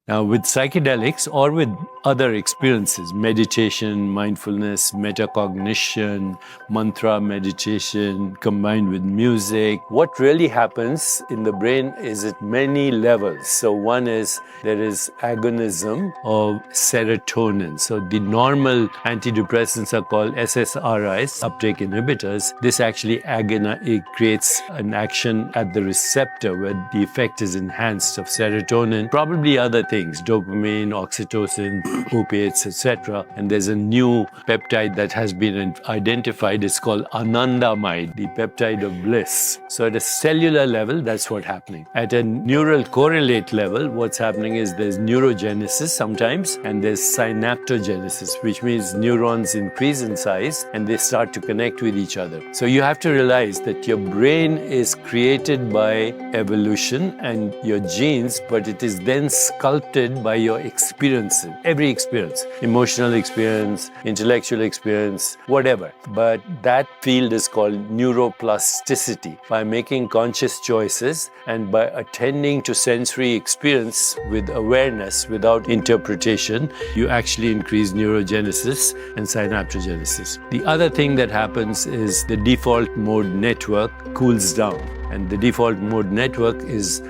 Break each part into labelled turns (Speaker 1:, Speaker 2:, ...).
Speaker 1: Now, with psychedelics or with other experiences, meditation, mindfulness, metacognition, mantra meditation, combined with music, what really happens in the brain is at many levels. So one is there is agonism of serotonin. So the normal antidepressants are called SSRIs, uptake inhibitors. This actually it creates an action at the receptor where the effect is enhanced of serotonin, probably other things, dopamine, oxytocin, opiates, etc. And there's a new peptide that has been identified. It's called anandamide, the peptide of bliss. So at a cellular level, that's what's happening. At a neural correlate level, what's happening is there's neurogenesis sometimes, and there's synaptogenesis, which means neurons increase in size and they start to connect with each other. So you have to realize that your brain is created by evolution and your genes, but it is then sculpted by your experiences, every experience, emotional experience, intellectual experience, whatever. But that field is called neuroplasticity. By making conscious choices and by attending to sensory experience with awareness without interpretation, you actually increase neurogenesis and synaptogenesis. The other thing that happens is the default mode network cools down. And the default mode network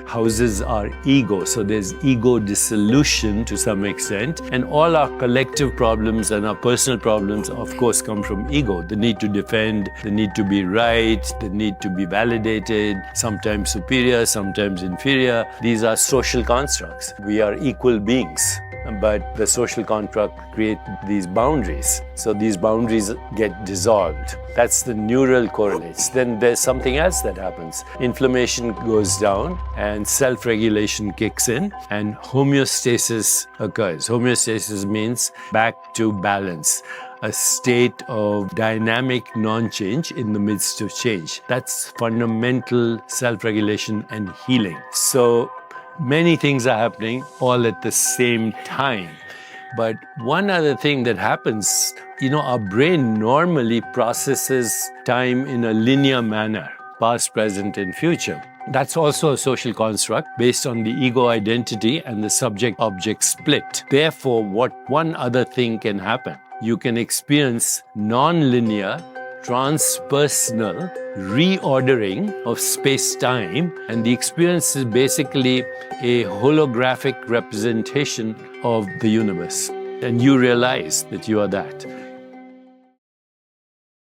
Speaker 1: houses our ego. So there's ego dissolution to some extent. And all our collective problems and our personal problems, of course, come from ego. The need to defend, the need to be right, the need to be validated, sometimes superior, sometimes inferior. These are social constructs. We are equal beings. But the social contract creates these boundaries. So these boundaries get dissolved. That's the neural correlates. Then there's something else that happens. Inflammation goes down and self-regulation kicks in and homeostasis occurs. Homeostasis means back to balance, a state of dynamic non-change in the midst of change. That's fundamental self-regulation and healing. So many things are happening all at the same time. But one other thing that happens, our brain normally processes time in a linear manner, past, present, and future. That's also a social construct based on the ego identity and the subject-object split. Therefore, one other thing can happen. You can experience non-linear, transpersonal reordering of space-time, and the experience is basically a holographic representation of the universe. And you realize that you are that.